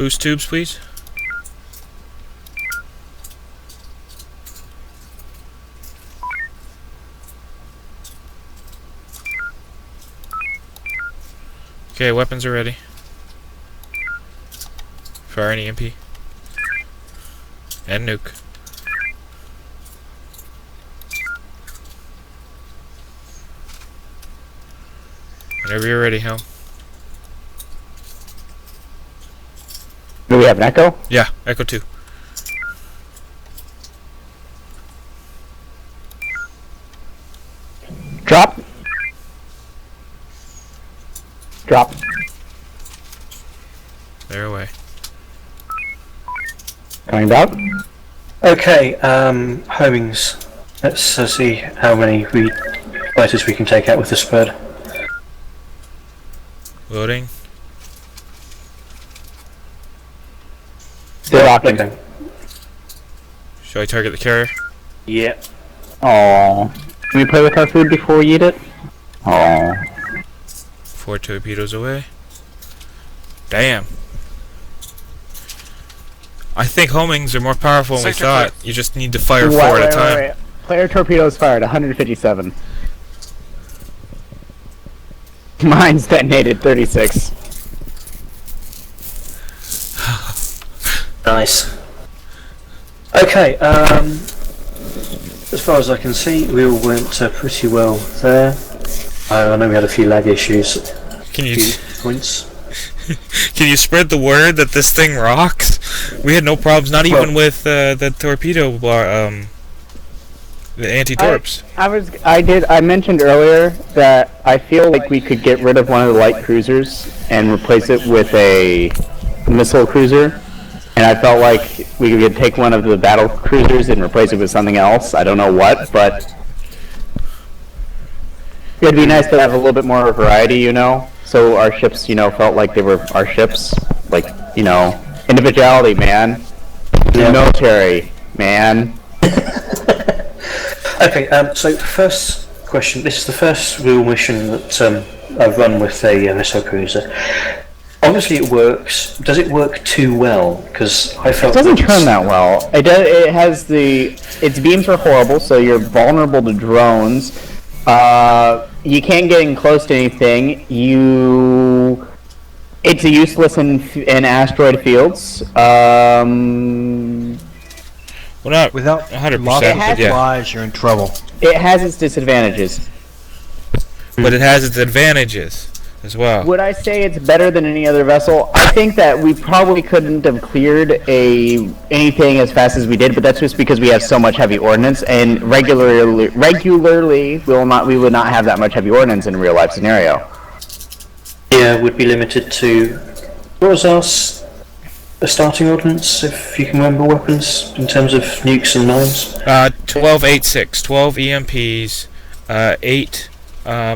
Boost tubes, please. Okay, weapons are ready. Fire an EMP. And nuke. Whenever you're ready, Helm. Do we have an echo? Yeah, Echo 2. Drop. Drop. They're away. Coming back. Okay, homings. Let's see how many fighters we can take out with the Spud. Loading. Still rocking. Okay. Shall I target the carrier? Yeah. Aww. Can we play with our food before we eat it? Aww. 4 torpedoes away. Damn. I think homings are more powerful than we thought. You just need to fire 4 at a time. Wait. Player torpedoes fired, 157. Mine's detonated, 36. Nice. Okay, as far as I can see, we all went pretty well there. I know we had a few lag issues. Can you points? can you spread the word that this thing rocks? We had no problems, not even with the torpedo bar, the anti-torps. I mentioned earlier that I feel like we could get rid of one of the light cruisers and replace it with a missile cruiser. And I felt like we could take one of the battle cruisers and replace it with something else. I don't know what, but it'd be nice to have a little bit more variety, you know? So our ships, you know, felt like they were our ships. Like, you know, individuality, man. Yeah. Military, man. Okay, so first question. This is the first real mission that I've run with a missile cruiser. Obviously it works. Does it work too well? Because I felt it doesn't turn that well. It does. It has its beams are horrible, so you're vulnerable to drones. You can't get in close to anything. It's useless in asteroid fields. Well, not without 100%, lost yeah. supplies, you're in trouble. It has its disadvantages. But it has its advantages as well. Would I say it's better than any other vessel? I think that we probably couldn't have cleared anything as fast as we did, but that's just because we have so much heavy ordnance, and regularly we would not have that much heavy ordnance in a real life scenario. Yeah, would be limited to what was the starting ordnance, if you can remember weapons in terms of nukes and mines. 1286, 12 EMPs, 8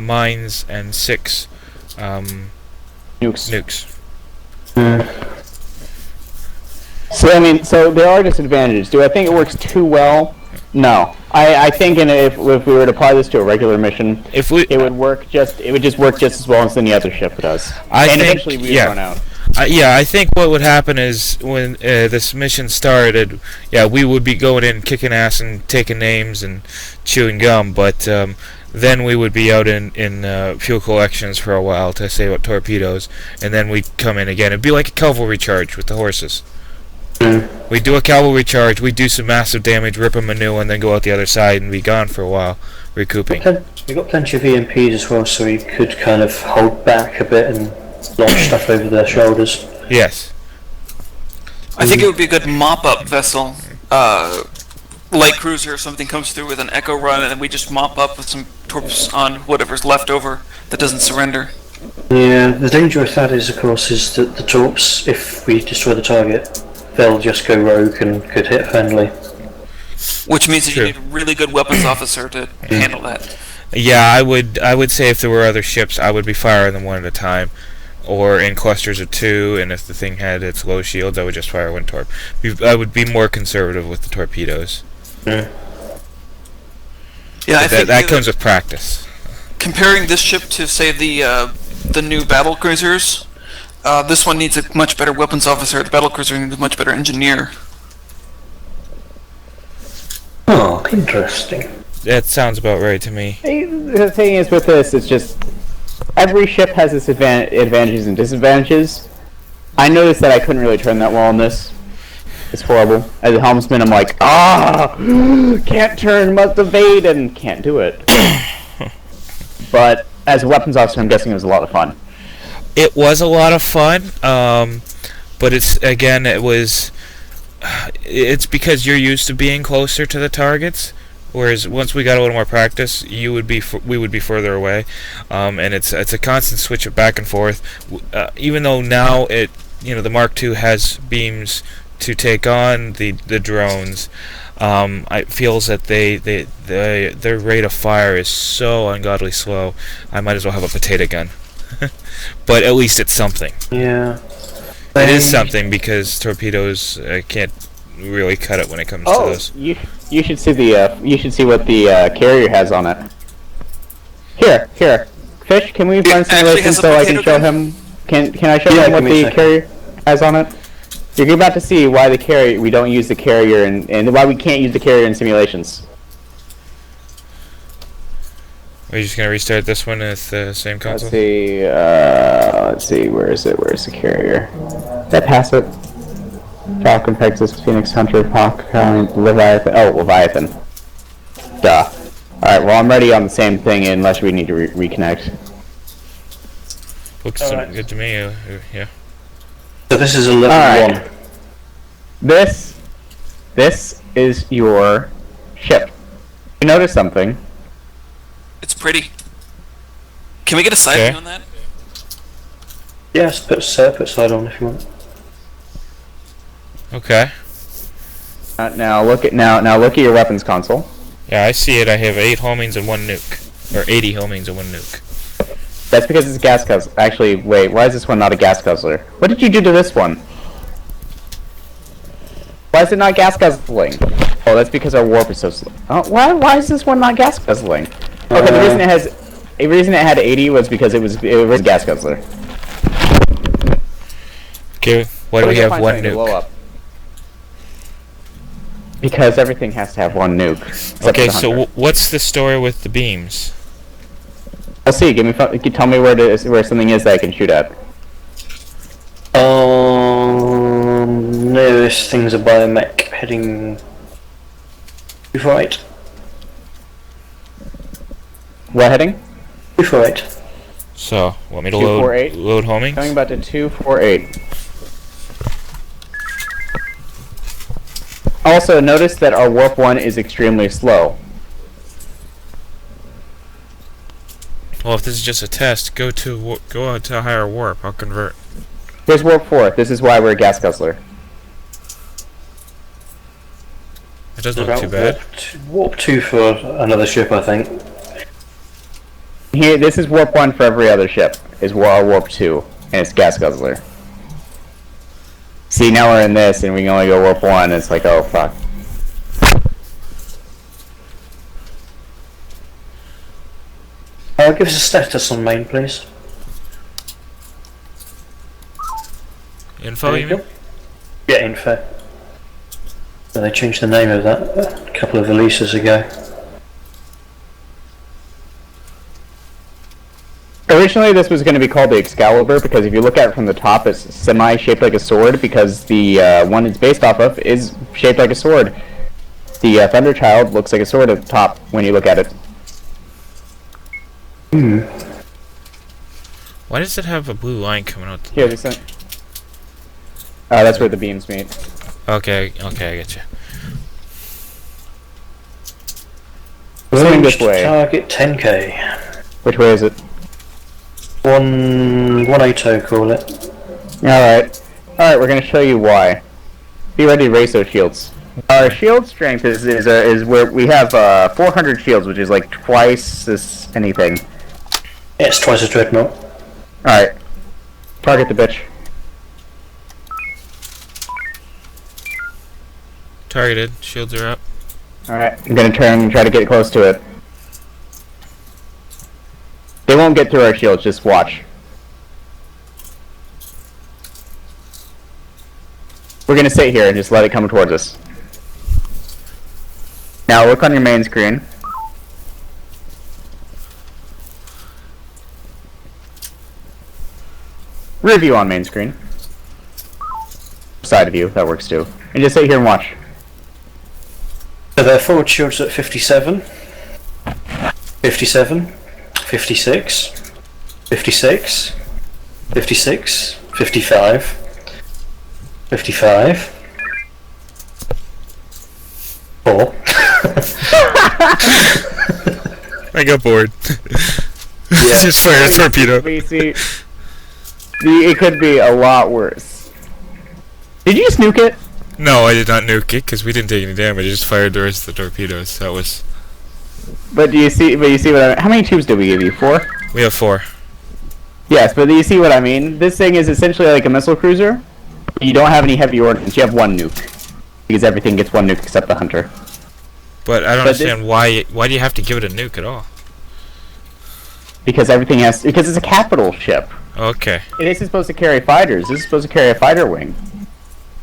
mines, and 6 nukes. So there are disadvantages. Do I think it works too well? No. I think if we were to apply this to a regular mission, it would just work just as well as any other ship does. Eventually we would run out. I think what would happen is when this mission started, we would be going in kicking ass and taking names and chewing gum, but then we would be out in fuel collections for a while to save up torpedoes, and then we'd come in again. It'd be like a cavalry charge with the horses. We do a cavalry charge, we do some massive damage, rip them a new one, then go out the other side and be gone for a while, recouping. We got plenty of EMPs as well, so we could kind of hold back a bit and launch stuff over their shoulders. Yes. I think it would be a good mop-up vessel. Light cruiser or something comes through with an echo run, and then we just mop up with some torps on whatever's left over that doesn't surrender. Yeah, the danger with that is, of course, is that the torps, if we destroy the target, they'll just go rogue and could hit friendly. Which means that you need a really good weapons officer to handle that. Yeah, I would say if there were other ships, I would be firing them one at a time, or in clusters of 2, and if the thing had its low shields, I would just fire one torp. I would be more conservative with the torpedoes. Yeah, I think that comes with practice. Comparing this ship to, say, the new battle cruisers, This one needs a much better weapons officer. The battlecruiser needs a much better engineer. Oh, interesting. That sounds about right to me. The thing is with this, it's just every ship has its advantages and disadvantages. I noticed that I couldn't really turn that well on this. It's horrible. As a helmsman, I'm like, can't turn, must evade, and can't do it. But as a weapons officer, I'm guessing it was a lot of fun. It was a lot of fun, but it's because you're used to being closer to the targets. Whereas once we got a little more practice, we would be further away, and it's a constant switch of back and forth. Even though now the Mark II has beams to take on the drones, it feels that their rate of fire is so ungodly slow. I might as well have a potato gun, but at least it's something. Yeah, it is something because torpedoes can't really cut it when it comes to those. You should see what the carrier has on it. Here, Fish. Can we find simulation so I can show him? Can I show him what the carrier has on it? You're about to see why we don't use the carrier and why we can't use the carrier in simulations. Are you just gonna restart this one with the same console? Let's see. Where is it? Where's the carrier? Did I pass it? Falcon, Pegasus, Phoenix, Hunter, Hawk, Leviathan. Oh, Leviathan. Duh. Alright, well, I'm ready on the same thing unless we need to reconnect. Looks good to me, yeah. So this is 11-1. This is your ship. You notice something? It's pretty. Can we get a side view on that? Yes, put side on if you want. Okay. Now look at your weapons console. Yeah, I see it. I have 8 homings and 1 nuke. Or 80 homings and 1 nuke. That's because it's a gas guzzler. Actually, wait, why is this one not a gas guzzler? What did you do to this one? Why is it not gas guzzling? Oh, that's because our warp is so slow. Oh, why is this one not gas guzzling? Okay, the reason it had 80 was because it was a gas guzzler. Okay, why do we have 1 nuke? Because everything has to have 1 nuke. Okay, so what's the story with the beams? I'll see. Tell me where something is that I can shoot at. Nearest thing's a biomech heading right. What heading? 248. So, want me to 248? load homing? Coming back to 248. Also, notice that our warp 1 is extremely slow. Well, if this is just a test, go out to a higher warp. I'll convert. Here's warp 4. This is why we're a gas guzzler. It doesn't look too bad. Warp 2 for another ship, I think. Here, this is warp 1 for every other ship. Is our warp 2, and it's gas guzzler. See, now we're in this, and we can only go warp 1. It's like, oh fuck. Give us a status on main, please. Info, you mean? Yeah, info. They changed the name of that a couple of releases ago. Originally, this was going to be called the Excalibur because if you look at it from the top, it's semi-shaped like a sword because the one it's based off of is shaped like a sword. The Thunderchild looks like a sword at the top when you look at it. Why does it have a blue line coming out? Here, that's where the beams meet. Okay, I get you. Swing this way. Target 10k. Which way is it? 180, call it. Alright, we're going to show you why. Be ready to raise those shields. Our shield strength is where we have 400 shields, which is like twice this anything. Yeah, it's twice as dreadnought. Alright. Target the bitch. Targeted. Shields are up. Alright, I'm gonna turn and try to get close to it. They won't get through our shields, just watch. We're gonna sit here and just let it come towards us. Now look on your main screen. Rear view on main screen. Side of you, that works too. And just sit here and watch. So their forward shield's at 57, 57, 56, 56, 56, 55, 55, 4. I got bored. Yeah. Just fire a torpedo. We see, it could be a lot worse. Did you just nuke it? No, I did not nuke it because we didn't take any damage. I just fired the rest of the torpedoes. That was. But do you see? But you see what I mean? How many tubes did we give you? 4? We have 4. Yes, but do you see what I mean? This thing is essentially like a missile cruiser. You don't have any heavy ordnance. You have 1 nuke because everything gets 1 nuke except the hunter. But I don't understand why. Why do you have to give it a nuke at all? Because everything has. Because it's a capital ship. Okay. This is supposed to carry fighters. This is supposed to carry a fighter wing.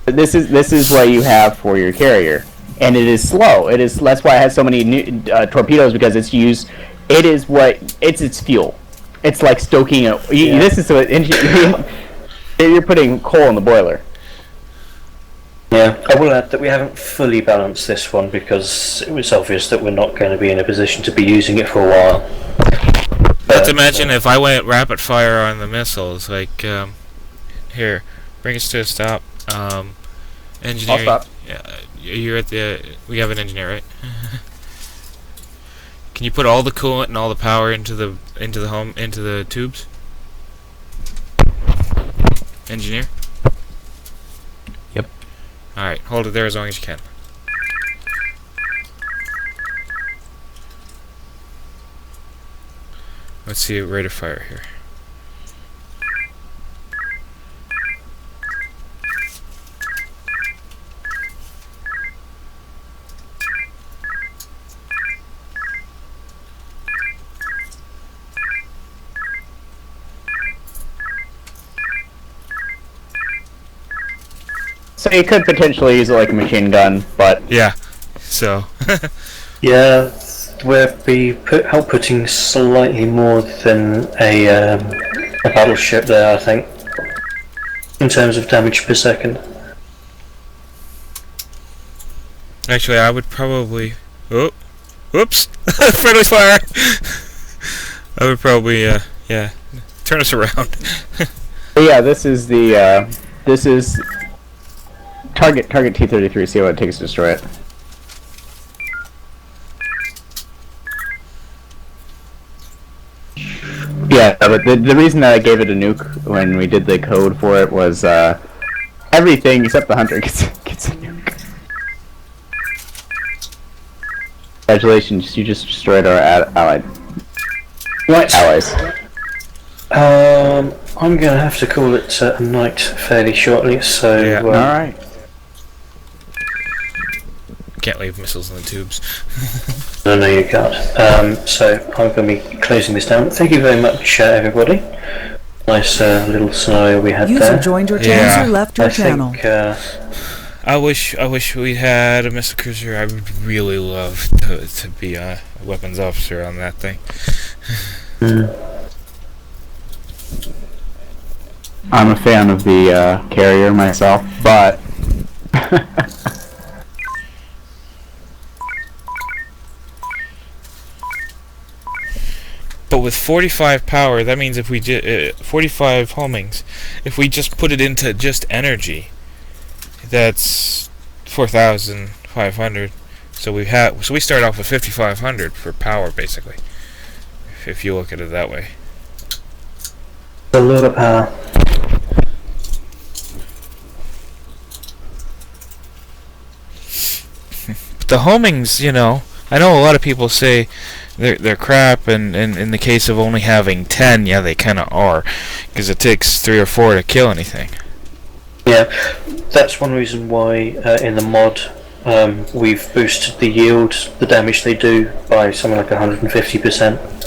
But this is what you have for your carrier, and it is slow. That's why it has so many torpedoes, because it's used. It's its fuel. It's like stoking a. This is what you're putting coal in the boiler. Yeah, I will add that we haven't fully balanced this one because it was obvious that we're not going to be in a position to be using it for a while. Let's imagine if I went rapid fire on the missiles, like, here, bring us to a stop. Engineering. I'll stop. You're at the. We have an engineer, right? Can you put all the coolant and all the power into the tubes? Engineer. Yep. All right, hold it there as long as you can. Let's see a rate of fire here. So you could potentially use it like a machine gun, but Yeah. So. Yeah, we're outputting slightly more than a battleship there, I think, in terms of damage per second. Actually, I would probably. Oh, whoops! Friendly fire. I would probably, yeah, turn us around. but yeah, this is target T-33. See what it takes to destroy it. Yeah, but the reason that I gave it a nuke when we did the code for it was everything except the hunter gets a nuke. Congratulations, you just destroyed our allied. Right. Allies. I'm going to have to call it a night fairly shortly, so... Yeah. Alright. Can't leave missiles in the tubes. No, you can't. So I'm going to be closing this down. Thank you very much, everybody. Nice little scenario we had User there. joined your channel. Yeah. User left your I channel. think, I wish we had a missile cruiser. I would really love to be a weapons officer on that thing. I'm a fan of the carrier myself, but But with 45 power, that means if we did 45 homings, if we just put it into just energy, that's 4,500. So we start off with 5,500 for power, basically. If you look at it that way. a lot of power. But the homings, you know, I know a lot of people say they're crap, and in the case of only having 10, yeah, they kind of are, because it takes 3 or 4 to kill anything. Yeah, that's one reason why in the mod we've boosted the yield, the damage they do, by something like 150%.